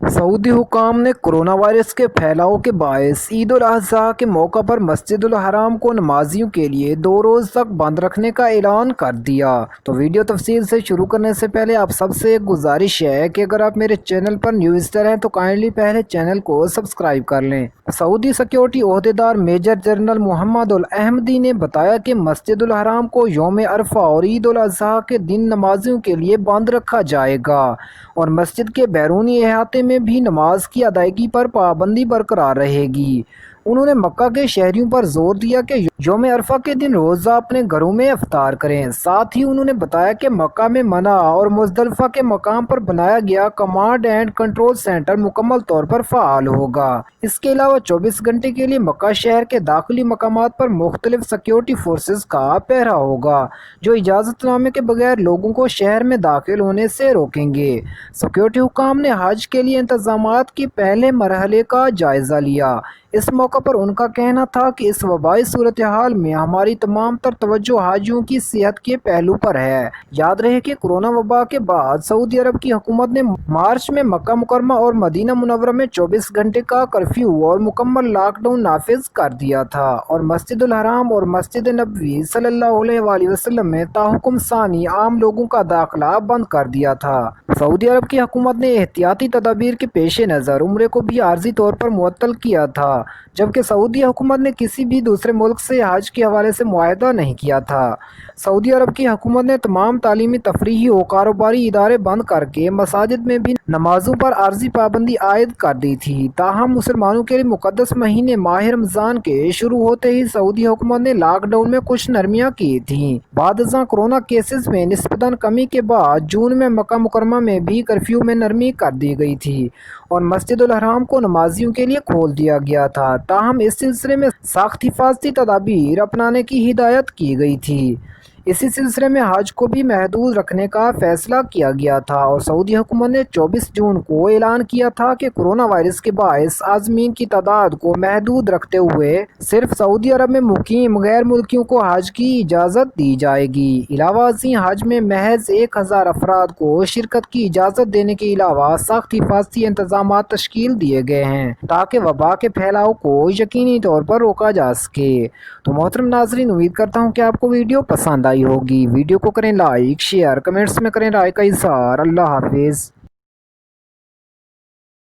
Saudi हुकाम ने corona virus के फैलाव के बायस ईद उल अज़हा के मौका पर मस्जिदुल हराम को नमाजियों के लिए 2 रोज़ तक बंद रखने का ऐलान कर दिया। तो वीडियो तफसील से शुरू करने से पहले आप सबसे एक गुजारिश है कि अगर आप मेरे चैनल पर न्यू विजिटर हैं तो काइंडली पहले चैनल को सब्सक्राइब कर लें। सऊदी सिक्योरिटी ओहदेदार major general Mohammed ul Ahmadi ने बताया कि मस्जिदुल हराम को यौम अरफा और ईद उल अज़हा के दिन नमाजियों के लिए बंद रखा जाएगा और मस्जिद के बैरूनी अहाते में भी नमाज की अदायगी पर पाबंदी बरकरार रहेगी। उन्होंने मक्का के शहरियों पर जोर दिया कि यौम अरफा के दिन रोज़ा अपने घरों में इफ्तार करें। साथ ही उन्होंने बताया कि मक्का में मना और मुज़दलिफ़ा के मकाम पर बनाया गया कमांड एंड कंट्रोल सेंटर मुकम्मल तौर पर फ़ाल होगा। इसके अलावा 24 घंटे के लिए मक्का शहर के दाखिली मकामात पर मुख्तलिफ सिक्योरिटी फोर्सेस का पहरा होगा, जो इजाज़तनामे के बगैर लोगों को शहर में दाखिल होने से रोकेंगे। सिक्योरिटी हुकाम ने हज के लिए इंतजामात के पहले मरहले का जायज़ा लिया। इस मौका पर उनका कहना था कि इस वबाई सूरत हाल में हमारी तमाम तर तवज्जो हाजियों की सेहत के पहलू पर है। याद रहे कि कोरोना वबा के बाद सऊदी अरब की हुकूमत ने मार्च में मक्का मुकरमा और मदीना मुनव्वरा में 24 घंटे का कर्फ्यू और मुकम्मल लॉकडाउन नाफिज कर दिया था और मस्जिदुल हराम और मस्जिद नबवी सल्लल्लाहु अलैहि वसल्लम में ताहुकुम सानी आम लोगों का दाखिला बंद कर दिया था। सऊदी अरब की हुकूमत ने एहतियाती तदाबीर के पेश नज़र उम्रे को भी आर्जी तौर पर मुअत्तल किया था, जबकि सऊदी हुकूमत ने किसी भी दूसरे मुल्क से हज के हवाले से मुआहदा नहीं किया था। सऊदी अरब की हुकूमत ने तमाम तालीमी, तफरीही और कारोबारी इदारे बंद करके मसाजिद में भी नमाजों पर आर्जी पाबंदी आयद कर दी थी। ताहम मुसलमानों के लिए मुकद्दस महीने माह रमज़ान के शुरू होते ही सऊदी हुकूमत ने लॉकडाउन में कुछ नरमियाँ की थीं। बाद कोरोना केसेस में निस्बतन कमी के बाद जून में मक्का मुकरमा में भी कर्फ्यू में नरमी कर दी गई थी और मस्जिदुल हराम को नमाजियों के लिए खोल दिया गया था। ताहम इस सिलसिले में सख्त हिफाजती तदाबीर अपनाने की हिदायत की गई थी। इसी सिलसिले में हज को भी महदूद रखने का फैसला किया गया था और सऊदी हुकूमत ने 24 जून को ऐलान किया था कि कोरोना वायरस के बायस आज़मीन की तादाद को महदूद रखते हुए सिर्फ सऊदी अरब में मुकीम गैर मुल्कियों को हज की इजाज़त दी जाएगी। इलावा हज में महज 1000 अफराद को शिरकत की इजाज़त देने के अलावा सख्त हिफाजती इंतजाम तश्कील दिए गए हैं ताकि वबा के फैलाव को यकीनी तौर पर रोका जा सके। तो मोहतरम नाज़रीन, उम्मीद करता हूँ कि आपको वीडियो पसंद आई होगी। वीडियो को करें लाइक, शेयर, कमेंट्स में करें राय का इज़हार। अल्लाह हाफिज़।